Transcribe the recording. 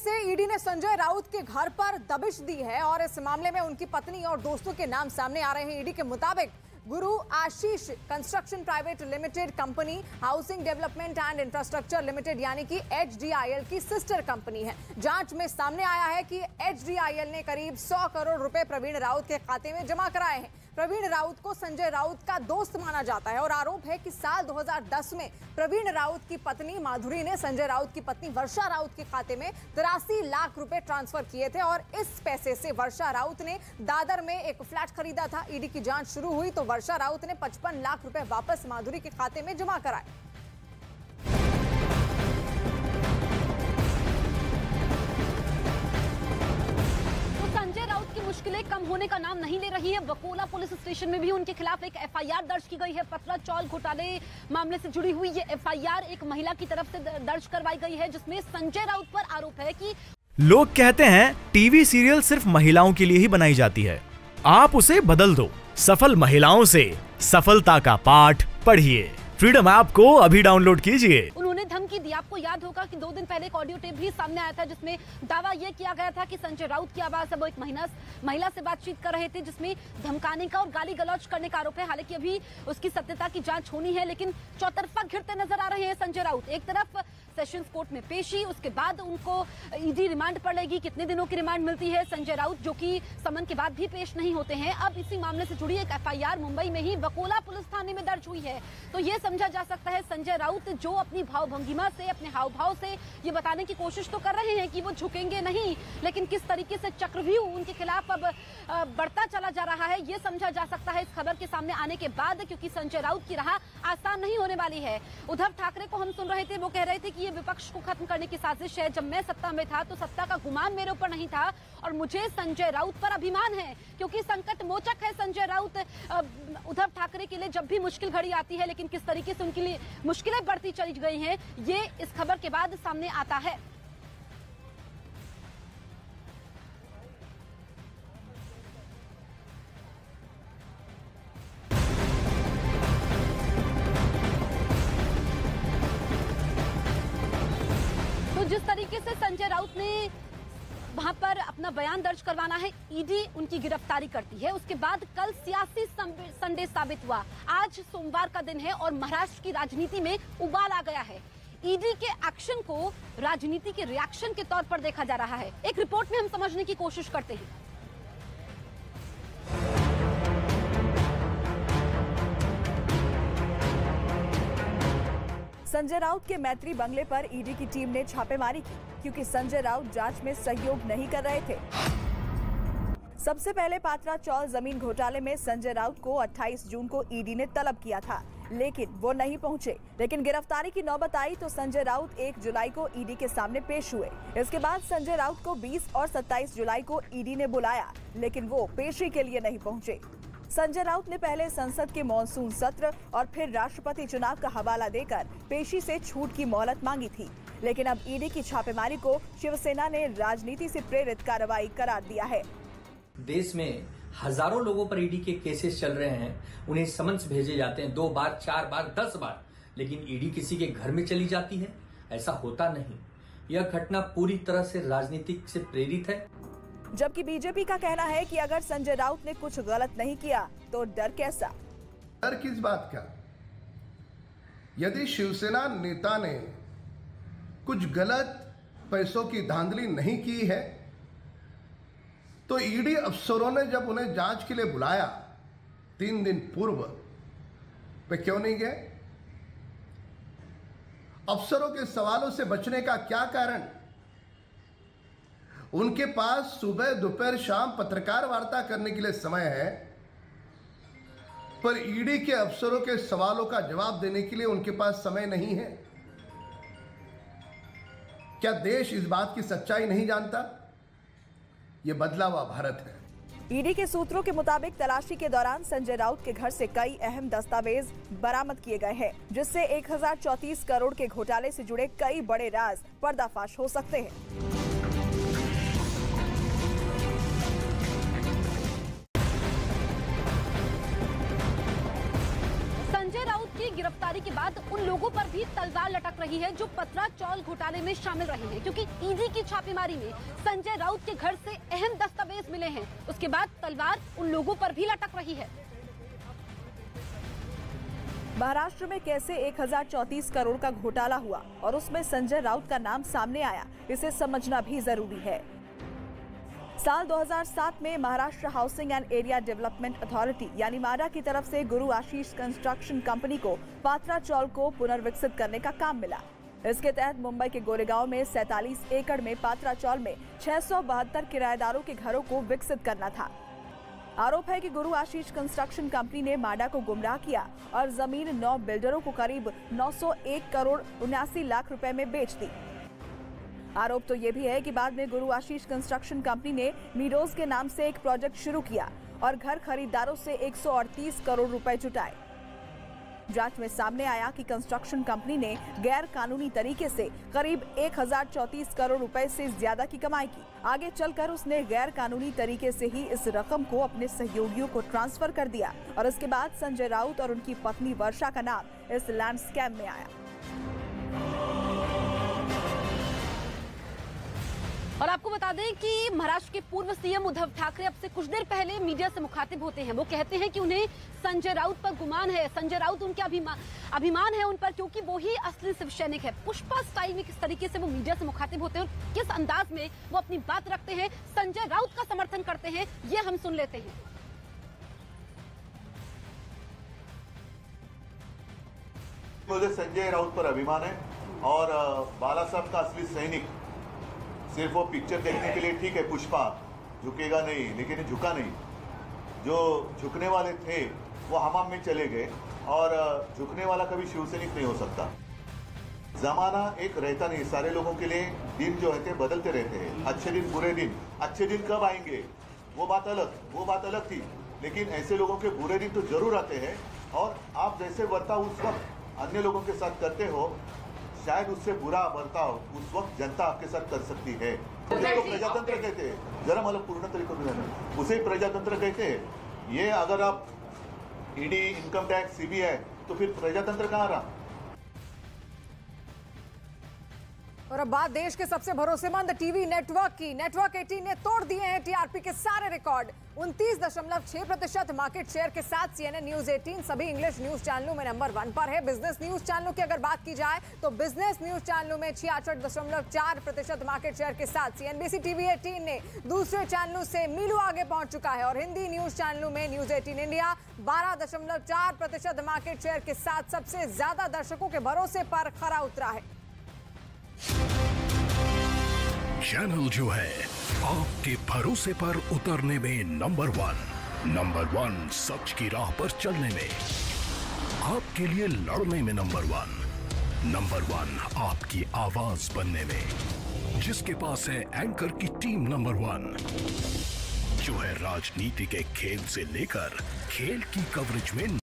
से ईडी ने संजय राउत के घर पर दबिश दी है और इस मामले में उनकी पत्नी और दोस्तों के नाम सामने आ रहे हैं। ईडी के मुताबिक Guru Ashish construction private limited company housing development and infrastructure limited यानी कि HDIL की सिस्टर कंपनी है। जांच में सामने आया है कि HDIL ने करीब 100 करोड़ रुपए प्रवीण राउत के खाते में जमा कराए हैं। प्रवीण राउत को संजय राउत का दोस्त माना जाता है और आरोप है कि साल 2010 में प्रवीण राउत की पत्नी माधुरी ने संजय राउत की पत्नी वर्षा राउत के खाते में 83 लाख रुपए ट्रांसफर किए थे और इस पैसे से वर्षा राउत ने दादर में एक फ्लैट खरीदा था। ईडी की जांच शुरू हुई तो वर्षा राउत ने 55 लाख रुपए वापस माधुरी के खाते में जमा कराए। मुश्किलें कम होने का नाम नहीं ले रही है। बकोला पुलिस स्टेशन में भी उनके खिलाफ एक FIR दर्ज की गई है। पतला चौल घोटाले मामले से जुड़ी हुई ये FIR एक महिला की तरफ से दर्ज करवाई गई है, जिसमें संजय राउत पर आरोप है कि लोग कहते हैं टीवी सीरियल सिर्फ महिलाओं के लिए ही बनाई जाती है। आप उसे बदल दो। सफल महिलाओं से सफलता का पाठ पढ़िए। फ्रीडम ऐप को अभी डाउनलोड कीजिए। उन्होंने धमकी दी। आपको याद होगा कि 2 दिन पहले एक ऑडियो टेप भी सामने आया था, जिसमें दावा यह किया गया था कि संजय राउत की आवाज है वो एक महिला से बातचीत कर रहे थे, जिसमें धमकाने का और गाली गलौज करने का आरोप है। हालांकि अभी उसकी सत्यता की जांच होनी है, लेकिन चौतरफा घिरते नजर आ रहे हैं संजय राउत। एक तरफ सेशंस कोर्ट में पेशी, उसके बाद उनको ईडी रिमांड पर लेगी। कितने दिनों की रिमांड मिलती है संजय राउत, जो कि समन के बाद भी पेश नहीं होते हैं। अब इसी मामले से जुड़ी एक FIR मुंबई में ही बकोला पुलिस थाने में दर्ज हुई है। तो ये समझा जा सकता है संजय राउत जो अपनी भावभंगिमा से, अपने हाव भाव से ये बताने की कोशिश तो कर रहे हैं कि वो झुकेंगे नहीं, लेकिन किस तरीके से चक्रव्यूह उनके खिलाफ अब बढ़ता चला जा रहा है ये समझा जा सकता है इस खबर के सामने आने के बाद, क्योंकि संजय राउत की राह आसान नहीं होने वाली है। उद्धव ठाकरे को हम सुन रहे थे, वो कह रहे थे कि ये विपक्ष को खत्म करने की साजिश है। जब मैं सत्ता में था तो सत्ता का गुमान मेरे ऊपर नहीं था और मुझे संजय राउत पर अभिमान है, क्योंकि संकट मोचक है संजय राउत। उद्धव ठाकरे के लिए जब भी मुश्किल घड़ी आती है, लेकिन किस तरीके से उनके लिए मुश्किलें बढ़ती चली गई हैं, ये इस खबर के बाद सामने आता है। तो जिस तरीके से संजय राउत ने वहां पर अपना बयान दर्ज करवाना है, ईडी उनकी गिरफ्तारी करती है। उसके बाद कल सियासी संडे साबित हुआ। आज सोमवार का दिन है और महाराष्ट्र की राजनीति में उबाल आ गया है। ईडी के एक्शन को राजनीति के रिएक्शन के तौर पर देखा जा रहा है। एक रिपोर्ट में हम समझने की कोशिश करते हैं। संजय राउत के मैत्री बंगले पर ईडी की टीम ने छापेमारी की, क्योंकि संजय राउत जांच में सहयोग नहीं कर रहे थे। सबसे पहले पात्रा चौल जमीन घोटाले में संजय राउत को 28 जून को ईडी ने तलब किया था, लेकिन वो नहीं पहुंचे। लेकिन गिरफ्तारी की नौबत आई तो संजय राउत 1 जुलाई को ईडी के सामने पेश हुए। इसके बाद संजय राउत को 20 और 27 जुलाई को ईडी ने बुलाया, लेकिन वो पेशी के लिए नहीं पहुंचे। संजय राउत ने पहले संसद के मॉनसून सत्र और फिर राष्ट्रपति चुनाव का हवाला देकर पेशी से छूट की मोहलत मांगी थी, लेकिन अब ईडी की छापेमारी को शिवसेना ने राजनीति से प्रेरित कार्रवाई करार दिया है। देश में हजारों लोगों पर ईडी के केसेस चल रहे हैं, उन्हें समन्स भेजे जाते हैं 2 बार, 4 बार, 10 बार, लेकिन ईडी किसी के घर में चली जाती है, ऐसा होता नहीं। यह घटना पूरी तरह से राजनीतिक से प्रेरित है। जबकि बीजेपी का कहना है कि अगर संजय राउत ने कुछ गलत नहीं किया तो डर कैसा? डर किस बात का? यदि शिवसेना नेता ने कुछ गलत पैसों की धांधली नहीं की है तो ईडी अफसरों ने जब उन्हें जांच के लिए बुलाया 3 दिन पूर्व, वे क्यों नहीं गए? अफसरों के सवालों से बचने का क्या कारण? उनके पास सुबह, दोपहर, शाम पत्रकार वार्ता करने के लिए समय है, पर ईडी के अफसरों के सवालों का जवाब देने के लिए उनके पास समय नहीं है। क्या देश इस बात की सच्चाई नहीं जानता? यह बदला हुआ भारत है। ईडी के सूत्रों के मुताबिक तलाशी के दौरान संजय राउत के घर से कई अहम दस्तावेज बरामद किए गए हैं, जिससे 1034 करोड़ के घोटाले से जुड़े कई बड़े राज पर्दाफाश हो सकते हैं। संजय राउत की गिरफ्तारी के बाद उन लोगों पर भी तलवार लटक रही है जो पत्राचौल घोटाले में शामिल रहे हैं, क्योंकि ईडी की छापेमारी में संजय राउत के घर से अहम दस्तावेज मिले हैं। उसके बाद तलवार उन लोगों पर भी लटक रही है। महाराष्ट्र में कैसे 1034 करोड़ का घोटाला हुआ और उसमें संजय राउत का नाम सामने आया, इसे समझना भी जरूरी है। साल 2007 में Maharashtra housing and area development authority यानी माडा की तरफ से गुरु आशीष कंस्ट्रक्शन कंपनी को पात्राचौल को पुनर्विकसित करने का काम मिला। इसके तहत मुंबई के गोरेगांव में 47 एकड़ में पात्राचौल में 672 किराएदारों के घरों को विकसित करना था। आरोप है कि गुरु आशीष कंस्ट्रक्शन कंपनी ने माडा को गुमराह किया और जमीन 9 बिल्डरों को करीब 901 करोड़ 79 लाख रुपए में बेच दी। आरोप तो ये भी है कि बाद में गुरु आशीष कंस्ट्रक्शन कंपनी ने मीडोज के नाम से एक प्रोजेक्ट शुरू किया और घर खरीदारों से 138 करोड़ रुपए जुटाए। जांच में सामने आया कि कंस्ट्रक्शन कंपनी ने गैर कानूनी तरीके से करीब 1034 करोड़ रुपए से ज्यादा की कमाई की। आगे चलकर उसने गैर कानूनी तरीके से ही इस रकम को अपने सहयोगियों को ट्रांसफर कर दिया और इसके बाद संजय राउत और उनकी पत्नी वर्षा का नाम इस लैंड स्कैम में आया। और आपको बता दें कि महाराष्ट्र के पूर्व सीएम उद्धव ठाकरे अब से कुछ देर पहले मीडिया से मुखातिब होते हैं। वो कहते हैं कि उन्हें संजय राउत पर गुमान है, संजय राउत उनके अभिमान है उन पर, क्योंकि वो ही असली शिव सैनिक है। पुष्पा स्टाइल में किस तरीके से वो मीडिया से मुखातिब होते हैं और किस अंदाज में वो अपनी बात रखते हैं, संजय राउत का समर्थन करते हैं, ये हम सुन लेते हैं। मुझे संजय राउत पर अभिमान है और बाला साहब का असली सैनिक सिर्फ वो पिक्चर देखने के लिए ठीक है, पुष्पा झुकेगा नहीं, लेकिन ये झुका नहीं। जो झुकने वाले थे वो हमाम में चले गए और झुकने वाला कभी शिवसैनिक नहीं हो सकता। जमाना एक रहता नहीं, सारे लोगों के लिए दिन जो है बदलते रहते हैं। अच्छे दिन बुरे दिन, अच्छे दिन कब आएंगे वो बात अलग थी, लेकिन ऐसे लोगों के बुरे दिन तो जरूर आते हैं और आप जैसे बर्ताव उस वक्त अन्य लोगों के साथ करते हो, शायद उससे बुरा बर्ताव उस वक्त जनता आपके साथ कर सकती है। उसको प्रजातंत्र कहते हैं, जरा मतलब पूर्ण तरीके से उसे ही प्रजातंत्र कहते हैं। ये अगर आप ईडी, इनकम टैक्स, सीबीआई, तो फिर प्रजातंत्र कहाँ रहा? और अब बात देश के सबसे भरोसेमंद टीवी नेटवर्क की। नेटवर्क 18 ने तोड़ दिए हैं टीआरपी के सारे रिकॉर्ड। 29.6% मार्केट शेयर के साथ सीएनएन न्यूज 18 सभी इंग्लिश न्यूज चैनलों में नंबर 1 पर है। बिजनेस न्यूज चैनलों की अगर बात की जाए तो बिजनेस न्यूज चैनलों में 66.4% मार्केट शेयर के साथ सीएनबीसी टीवी 18 ने दूसरे चैनलों से मीलों आगे पहुंच चुका है। और हिंदी न्यूज चैनलों में न्यूज 18 इंडिया 12.4% मार्केट शेयर के साथ सबसे ज्यादा दर्शकों के भरोसे पर खरा उतरा है। चैनल जो है आपके भरोसे पर उतरने में नंबर 1, सच की राह पर चलने में, आपके लिए लड़ने में नंबर 1, आपकी आवाज बनने में, जिसके पास है एंकर की टीम नंबर 1, जो है राजनीति के खेल से लेकर खेल की कवरेज में